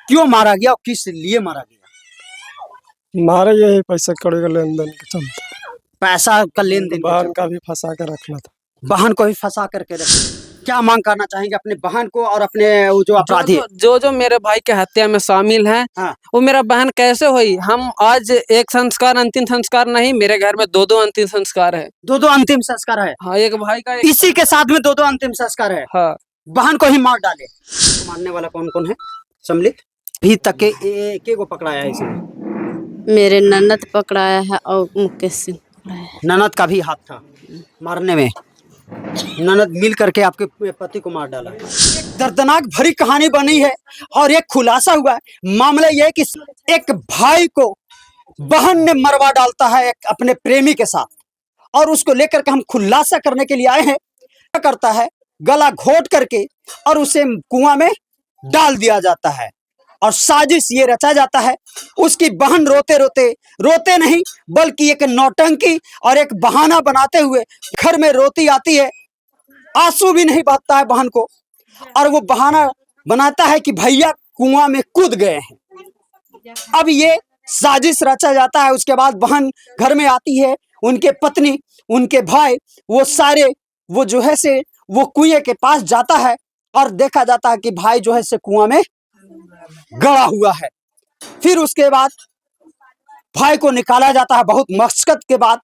क्यों मारा गया और किस लिए मारा गया? मारे यही पैसा कौड़ी का लेन देन के चलते। पैसा का लेन देन। बहन का भी फंसा के रखना था। बहन को भी फंसा करके रखे। क्या मांग करना चाहेंगे अपने बहन को और अपने वो जो अपराधी जो मेरे भाई के हत्या में शामिल हैं, हाँ। वो मेरा बहन कैसे हुई? हम आज एक संस्कार अंतिम संस्कार नहीं, मेरे घर में दो अंतिम संस्कार है। दो अंतिम संस्कार है। हाँ, एक भाई का इसी के साथ में दो अंतिम संस्कार है। हाँ। बहन को ही मार डाले। तो मारने वाला कौन कौन है सम्मिलित? अभी तक के को पकड़ाया है इसमें? मेरे ननद पकड़ाया है और मुकेश सिंह पकड़ाया है। ननद का भी हाथ था मारने में। ननद मिल करके आपके पति को मार डाला। दर्दनाक भरी कहानी बनी है और एक खुलासा हुआ है। मामला यह है कि एक भाई को बहन ने मरवा डालता है एक अपने प्रेमी के साथ, और उसको लेकर के हम खुलासा करने के लिए आए हैं। क्या करता है, गला घोट करके और उसे कुआं में डाल दिया जाता है और साजिश ये रचा जाता है। उसकी बहन रोते नहीं बल्कि एक नौटंकी और एक बहाना बनाते हुए घर में रोती आती है। आंसू भी नहीं बहता है बहन को, और वो बहाना बनाता है कि भैया कुआं में कूद गए हैं। अब ये साजिश रचा जाता है। उसके बाद बहन घर में आती है, उनके पत्नी, उनके भाई, वो सारे वो जो है से वो कुएं के पास जाता है और देखा जाता है कि भाई जो है से कुआं में गड़ा हुआ है। फिर उसके बाद भाई को निकाला जाता है बहुत मशक्कत के बाद।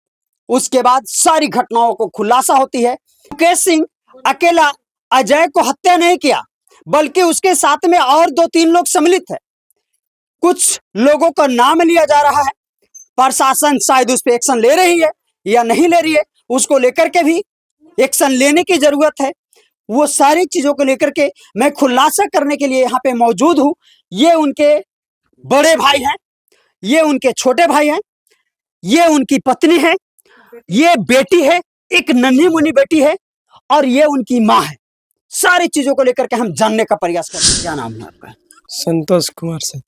उसके बाद सारी घटनाओं को खुलासा होती है। मुकेश सिंह अकेला अजय को हत्या नहीं किया, बल्कि उसके साथ में और 2-3 लोग सम्मिलित है। कुछ लोगों का नाम लिया जा रहा है। प्रशासन शायद उस पर एक्शन ले रही है या नहीं ले रही है, उसको लेकर के भी एक्शन लेने की जरूरत है। वो सारी चीजों को लेकर के मैं खुलासा करने के लिए यहाँ पे मौजूद हूँ। ये उनके बड़े भाई हैं, ये उनके छोटे भाई हैं, ये उनकी पत्नी है, ये बेटी है, एक नन्ही मुन्नी बेटी है, और ये उनकी माँ है। सारी चीजों को लेकर के हम जानने का प्रयास करते हैं। क्या नाम है आपका? संतोष कुमार सिंह।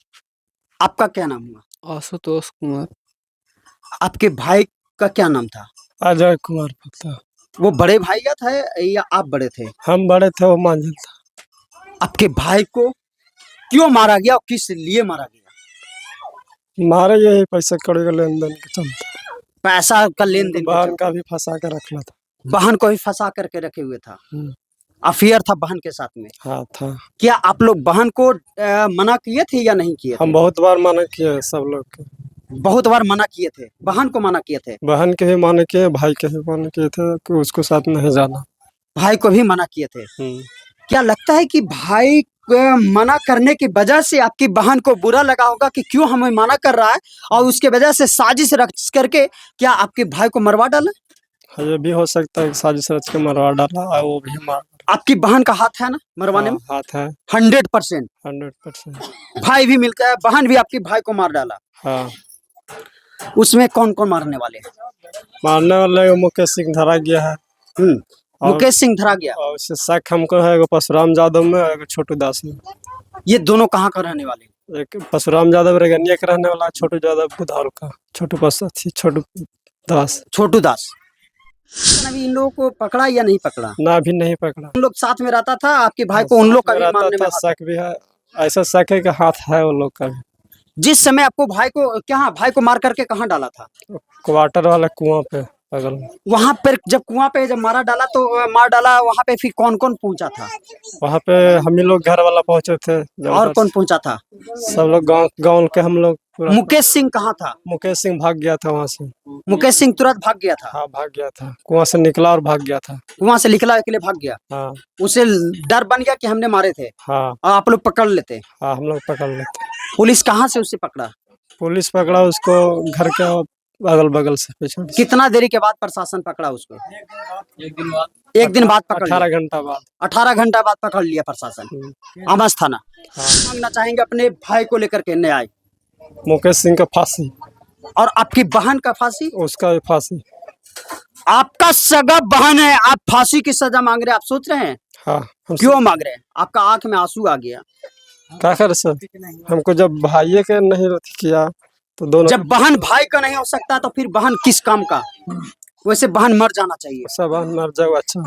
आपका क्या नाम हुआ? आशुतोष कुमार। आपके भाई का क्या नाम था? अजय कुमार पता। वो बड़े भाई का था या आप बड़े थे? हम बड़े थे, वो मांझल था। आपके भाई को क्यों मारा गया और किस लिए मारा गया? मारे यही पैसा कौड़ी का लेन देन के चलते। पैसा का लेन देन। बहन का भी फंसा के रखना था। बहन को भी फंसा करके रखे हुए था। अफेयर था बहन के साथ में। हाँ था। क्या आप लोग बहन को मना किए थे या नहीं किए? हम बहुत बार मना किए, सब लोग के बहुत बार मना किए थे। बहन को मना किए थे? बहन के भी मना किए, भाई के भी मना किए थे कि उसको साथ नहीं जाना। भाई को भी मना किए थे। क्या लगता है कि भाई मना करने की वजह से आपकी बहन को बुरा लगा होगा कि क्यों हमें मना कर रहा है, और उसके वजह से साजिश रच करके क्या आपके भाई को मरवा डाला? ये भी हो सकता है कि साजिश रच के मरवा डाला और वो भी मार। आपकी बहन का हाथ है ना मरवाने में? हाथ है 100%। 100%। भाई भी मिलकर है, बहन भी आपकी भाई को मार डाला। हाँ। उसमें कौन कौन मारने वाले हैं? मारने वाले मुकेश सिंह धरा गया है। मुकेश सिंह धरा गया। और उससे शक हमको है एगो परशुराम यादव में, एगो छोटू दास में। ये दोनों कहाँ का रहने वाले? एक परशुराम यादव रेगनिया का रहने वाला, छोटू यादव बुधार का। छोटू दास। अभी इन लोगों को पकड़ा या नहीं पकड़ा? ना भी नहीं पकड़ा। उन लोग साथ में रहता था, आपके भाई को उन लोग का भी मारने में शक भी है। ऐसा शक है कि हाथ है वो लोग का भी। जिस समय आपको भाई को मार करके कहाँ डाला था? क्वार्टर वाला कुआं पे बगल में। वहाँ पर जब कुआं पे जब मार डाला वहाँ पे फिर कौन कौन पहुंचा था? वहाँ पे हम ही लोग घर वाला पहुंचे थे। और कौन पहुंचा था? सब लोग गाँव के हम लोग। मुकेश सिंह कहाँ था? मुकेश सिंह भाग गया था वहाँ से। मुकेश सिंह तुरंत भाग गया था? हाँ भाग गया था, कुआं से निकला और भाग गया था। कुआं से निकला अकेले भाग गया? हाँ। उसे डर बन गया कि हमने मारे थे। हाँ। और आप लोग पकड़ लेते? हाँ, हम लोग पकड़ लेते। पुलिस कहाँ से उसे पकड़ा? पुलिस पकड़ा उसको घर के अगल बगल से पीछे। कितना देरी के बाद प्रशासन पकड़ा उसको? एक दिन बाद पकड़ 18 घंटा बाद। 18 घंटा बाद पकड़ लिया प्रशासन आमस थाना। मांगना चाहेंगे अपने भाई को लेकर के न्याय? मुकेश सिंह का फांसी। और आपकी बहन का फांसी? उसका भी फांसी। आपका सगा बहन है, आप फांसी की सजा मांग रहे हैं? आप सोच रहे हैं? हाँ। क्यों मांग रहे हैं? आपका आंख में आंसू आ गया। क्या कर सर, हमको जब भाई के नहीं किया तो दोनों। जब बहन भाई का नहीं हो सकता तो फिर बहन किस काम का? वैसे बहन मर जाना चाहिए। सब बहन मर जाओ। अच्छा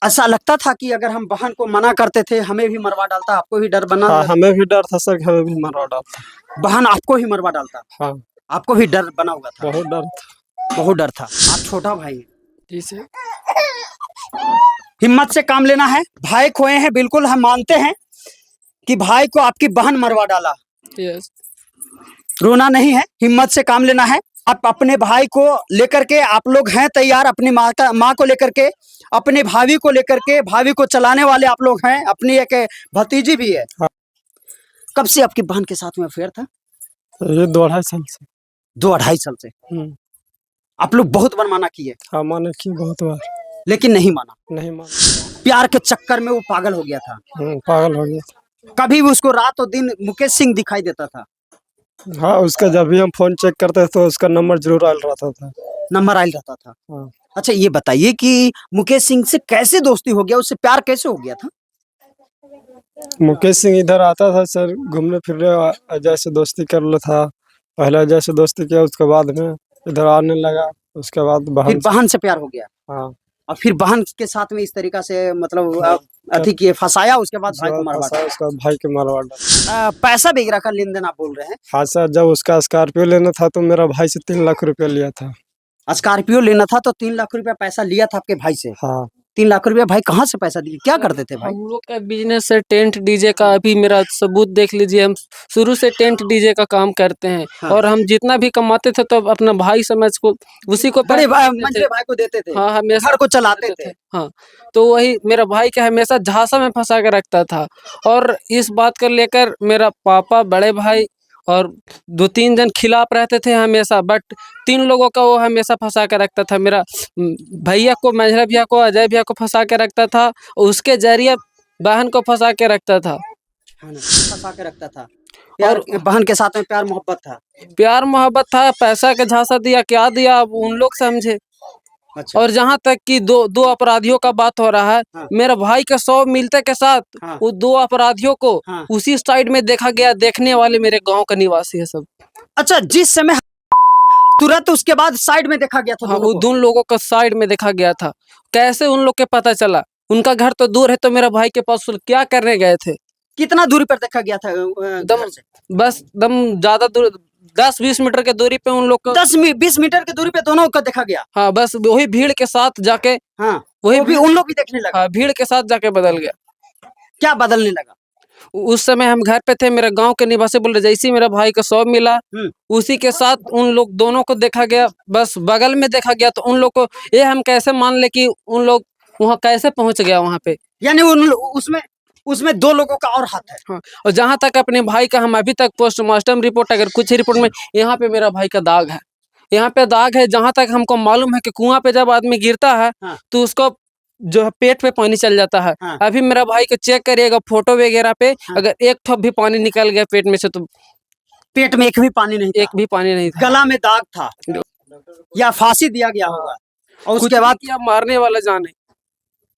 ऐसा लगता था कि अगर हम बहन को मना करते थे हमें भी मरवा डालता, आपको भी डर बना? हाँ, हमें भी डर था सर कि हमें भी मरवा डालता। बहन आपको ही मरवा डालता? हाँ, आपको भी डर बना हुआ था? बहुत डर था। बहुत डर था। आप छोटा भाई हैं, जी सर। हिम्मत से काम लेना है। भाई खोए हैं, बिल्कुल हम मानते हैं कि भाई को आपकी बहन मरवा डाला। यस। रोना नहीं है, हिम्मत से काम लेना है। आप अपने भाई को लेकर के आप लोग हैं तैयार, अपनी माँ को लेकर के, अपने भाभी को लेकर के, भाभी को चलाने वाले आप लोग हैं, अपनी एक भतीजी भी है। हाँ। कब से आपकी बहन के साथ में अफेयर था? ये 2-2.5 साल से। 2-2.5 साल से। आप लोग बहुत मनमाना किए, हाँ, माने की बहुत बार, लेकिन नहीं माना। नहीं माना। प्यार के चक्कर में वो पागल हो गया था। पागल हो गया था। कभी भी उसको रात और दिन मुकेश सिंह दिखाई देता था। हाँ, उसका जब भी हम फोन चेक करते तो उसका नंबर जरूर आयल रहता था। नंबर आयल रहता था। हाँ। अच्छा ये बताइए कि मुकेश सिंह से कैसे दोस्ती हो गया, उससे प्यार कैसे हो गया था? मुकेश सिंह इधर आता था सर घूमने फिरने, अजय से दोस्ती कर लो था। पहले अजय से दोस्ती किया, उसके बाद में इधर आने लगा, उसके बाद फिर बहन। बहन से प्यार हो गया। हाँ। और फिर बहन के साथ में इस तरीका से मतलब अति किए, फंसाया, उसके बाद भाई को मरवा दिया। उसका भाई के मरवा डाला। पैसा वगैरह का लेन देन आप बोल रहे हैं? हाँ सर, जब उसका स्कॉर्पियो लेना था तो मेरा भाई से 3 लाख रुपया लिया था। स्कॉर्पियो लेना था तो 3 लाख रुपया पैसा लिया था आपके भाई से? हाँ। 3 लाख रुपया भाई कहाँ से पैसा दिए, क्या करते थे भाई? हम लोग का बिजनेस है टेंट डीजे का। अभी मेरा सबूत देख लीजिए, हम शुरू से टेंट डीजे का काम करते हैं। हाँ। और हम जितना भी कमाते थे तो अपना भाई समझ को उसी को बड़े पैसे भाई, देते थे। मंझले भाई को देते थे। हाँ, हमेशा घर को चलाते थे। हाँ, तो वही मेरा भाई क्या हमेशा झांसा में फंसा के रखता था। और इस बात को लेकर मेरा पापा, बड़े भाई और 2-3 जन खिलाफ रहते थे हमेशा, बट 3 लोगों का वो हमेशा फंसा के रखता था। मेरा भैया को, मंझला भैया को, अजय भैया को फंसा के रखता था, उसके जरिए बहन को फंसा के रखता था। हाँ ना, फंसा के रखता था। प्यार, बहन के साथ में प्यार मोहब्बत था। प्यार मोहब्बत था, पैसा का झांसा दिया, क्या दिया अब उन लोग समझे। अच्छा। और जहाँ तक कि दो अपराधियों का बात हो रहा है, हाँ। मेरा भाई के 100 मिलते के साथ हाँ। वो 2 अपराधियों को हाँ। उसी साइड में देखा गया। देखने वाले मेरे गांव का निवासी है सब। अच्छा, जिस समय तुरंत उसके बाद साइड में देखा गया था हाँ, दोनों वो को? 2 लोगों का साइड में देखा गया था। कैसे उन लोग के पता चला? उनका घर तो दूर है, तो मेरा भाई के पास क्या करने गए थे? कितना दूरी पर देखा गया था घर से? बस ज्यादा दूर 10-20 मीटर के दूरी पे उन लोग को। 10-20 मीटर की दूरी पे दोनों का देखा गया। हाँ, बस वही भीड़ के साथ जाके, हाँ, वही वो भी उन लोग भी देखने लगा। हाँ, भीड़ के साथ जाके बदल गया। क्या बदलने लगा? उस समय हम घर पे थे, मेरे गांव के निवासी बोल रहे जैसे ही मेरा भाई का शव मिला उसी के साथ उन लोग दोनों को देखा गया, बस बगल में देखा गया। तो उन लोग को ये हम कैसे मान ले कि उन लोग वहाँ कैसे पहुंच गया वहाँ पे? यानी उसमें 2 लोगों का और हाथ है। हाँ, और जहाँ तक अपने भाई का, हम अभी तक पोस्टमार्टम रिपोर्ट, अगर कुछ रिपोर्ट में यहाँ पे मेरा भाई का दाग है, यहाँ पे दाग है। जहाँ तक हमको मालूम है कि कुआं पे जब आदमी गिरता है हाँ। तो उसको जो है पेट पे पानी चल जाता है। हाँ। अभी मेरा भाई को चेक करिएगा फोटो वगैरह पे, हाँ। अगर एक ठोप भी पानी निकल गया पेट में से तो पेट में एक भी पानी नहीं था। एक भी पानी नहीं था। गला में दाग था या फांसी दिया गया होगा, और उसके बाद क्या मारने वाला जाने।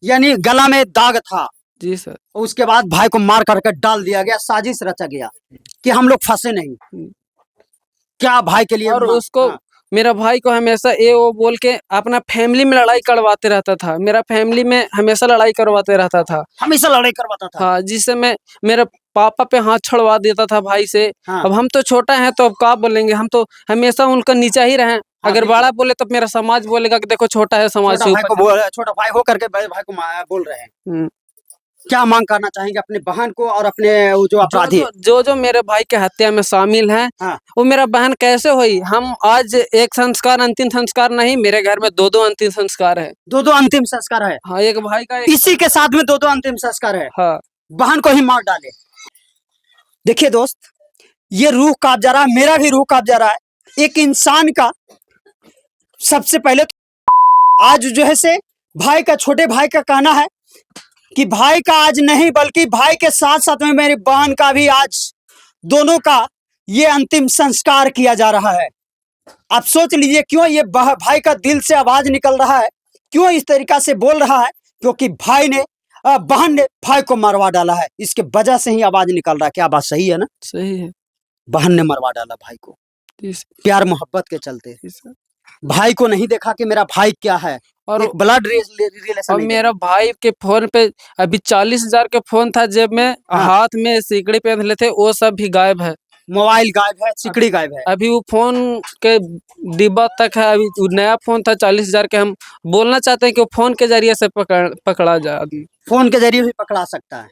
यानी गला में दाग था। जी सर। और उसके बाद भाई को मार करके डाल दिया गया, साजिश रचा गया कि हम लोग फंसे नहीं। क्या भाई के लिए? और उसको हाँ। मेरा भाई को हमेशा ये वो बोल के अपना फैमिली में लड़ाई करवाते रहता था। मेरा फैमिली में हमेशा लड़ाई करवाते रहता था। हमेशा लड़ाई करवाता था। हाँ, जिससे मैं मेरे पापा पे हाथ छुड़वा देता था भाई से। हाँ। अब हम तो छोटा हैं तो अब क्या बोलेंगे, हम तो हमेशा उनका नीचा ही रहे। अगर बड़ा बोले तो मेरा समाज बोलेगा कि देखो छोटा है, समाज से ऊपर। छोटा भाई हो करके बड़े भाई को बोल रहे हैं। है। क्या मांग करना चाहेंगे अपने बहन को और अपने वो जो अपराधी? जो मेरे भाई के हत्या में शामिल हैं, हाँ। वो मेरा बहन कैसे हुई? हम आज एक संस्कार, अंतिम संस्कार नहीं, मेरे घर में 2-2 अंतिम संस्कार है। 2-2 अंतिम संस्कार है? हाँ, एक भाई का इसी के साथ में 2-2 अंतिम संस्कार है। हाँ। बहन को ही मार डाले। देखिए दोस्त, ये रूह कांप जा रहा है, मेरा भी रूह कांप जा रहा है। एक इंसान का सबसे पहले तो आज जो है से भाई का, छोटे भाई का कहना है कि भाई का आज नहीं बल्कि भाई के साथ साथ में मेरी बहन का भी आज, दोनों का ये अंतिम संस्कार किया जा रहा है। आप सोच लीजिए क्यों ये भाई का दिल से आवाज निकल रहा है, क्यों इस तरीका से बोल रहा है? क्योंकि बहन ने भाई को मरवा डाला है, इसके वजह से ही आवाज निकल रहा है। क्या बात सही है ना? सही है। बहन ने मरवा डाला भाई को प्यार मोहब्बत के चलते। भाई को नहीं देखा कि मेरा भाई क्या है, और एक ब्लड रिलेशन और नहीं मेरा भाई के फोन पे अभी 40,000 के फोन था जेब में, हाँ। हाथ में सिकड़ी पहन लेते, वो सब भी गायब है। मोबाइल गायब है, सिकड़ी गायब है। अभी वो फोन के डिब्बा तक है। अभी वो नया फोन था 40,000 के। हम बोलना चाहते हैं कि वो फोन के जरिए से पकड़ा जाए आदमी। फोन के जरिए भी पकड़ा सकता है।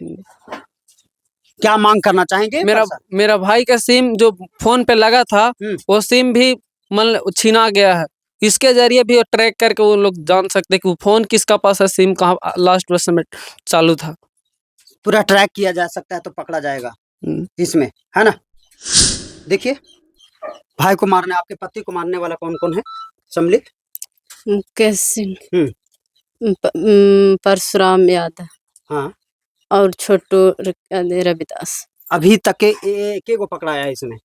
क्या मांग करना चाहेंगे मेरा प्रशासन? मेरा भाई का सिम जो फोन पे लगा था, वो सिम भी छीना गया है। इसके जरिए भी वो ट्रैक करके वो लोग जान सकते हैं कि वो फोन किसका पास है, सिम कहाँ लास्ट वर्ष में चालू था। पूरा ट्रैक किया जा सकता है तो पकड़ा जाएगा इसमें, है ना। देखिए, भाई को मारने, आपके पति को मारने वाला कौन कौन है सम्मिलित? मुकेश सिंह, हम्म, परशुराम यादव हाँ। और छोटू रविदास। अभी तक के एक को पकड़ाया है इसमें?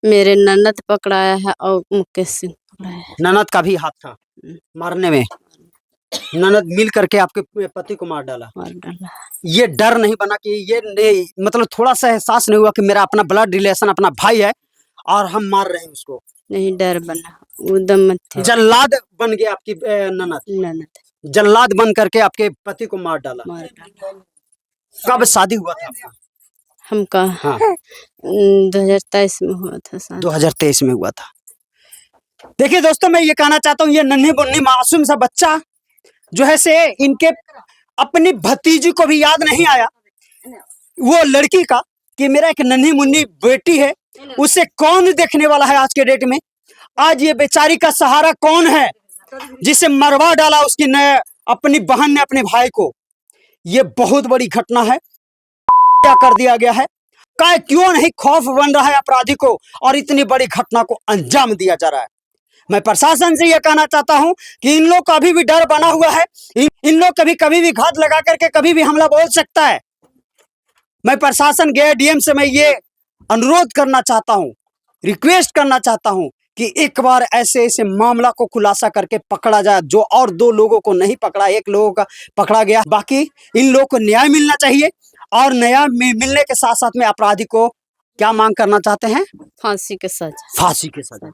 मेरे ननद पकड़ाया है और मुकेश सिंह पकड़ाया है। ननद का भी हाथ था मारने में। ननद मिल करके आपके पति को मार डाला। मार डाला। ये डर नहीं बना कि ये नहीं, मतलब थोड़ा सा एहसास नहीं हुआ कि मेरा अपना ब्लड रिलेशन, अपना भाई है और हम मार रहे हैं उसको? नहीं, डर बना, उदम मत थे। जल्लाद बन गया आपकी ननद, ननद जल्लाद बन करके आपके पति को मार डाला। मार डाला। कब शादी हुआ था आपका? हमका हाँ, 2023 में हुआ था शादी। 2023 में हुआ था। देखिए दोस्तों, मैं ये कहना चाहता हूँ, ये नन्ही मुन्नी मासूम सा बच्चा जो है से इनके अपनी भतीजी को भी याद नहीं आया, वो लड़की का, कि मेरा एक नन्ही मुन्नी बेटी है, उसे कौन देखने वाला है आज के डेट में। आज ये बेचारी का सहारा कौन है जिसे मरवा डाला उसकी अपनी बहन ने अपने भाई को। ये बहुत बड़ी घटना है। क्या कर दिया गया है, क्यों नहीं खौफ बन रहा है अपराधी को और इतनी बड़ी घटना को अंजाम दिया जा रहा है। मैं प्रशासन से यह कहना चाहता हूं कि इन लोग का अभी भी डर बना हुआ है। इन लोग कभी भी घात लगा करके कभी भी हमला बोल सकता है। मैं प्रशासन गया डीएम से मैं ये अनुरोध करना चाहता हूं, रिक्वेस्ट करना चाहता हूं कि एक बार ऐसे मामला को खुलासा करके पकड़ा जाए। जो और 2 लोगों को नहीं पकड़ा, 1 लोगों का पकड़ा गया, बाकी इन लोगों को न्याय मिलना चाहिए। और न्याय मिलने के साथ साथ में अपराधी को क्या मांग करना चाहते हैं? फांसी के सजा। फांसी की सजा।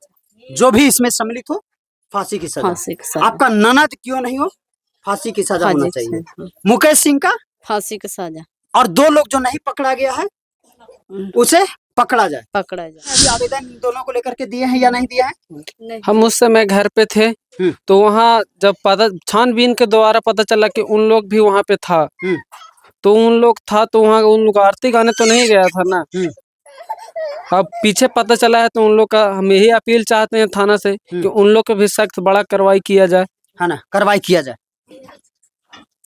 जो भी इसमें सम्मिलित हो, फांसी की सजा। फांसी की सजा। आपका ननद क्यों नहीं हो, फांसी की सजा होना चाहिए। हाँ। मुकेश सिंह का फांसी की सजा। और 2 लोग जो नहीं पकड़ा गया है उसे पकड़ा जाए। पकड़ा जाए। अभी आवेदन इन दोनों को लेकर के दिए हैं या नहीं दिए हैं? नहीं। हम उस समय घर पे थे, तो वहाँ जब पता छानबीन के द्वारा पता चला कि उन लोग भी वहाँ पे था, तो उन लोग था तो वहाँ उन लोग आरती गाने तो नहीं गया था ना। अब पीछे पता चला है तो उन लोग का हम यही अपील चाहते हैं थाना से कि उन लोग को भी सख्त बड़ा कार्रवाई किया जाए, है ना, कार्रवाई किया जाए।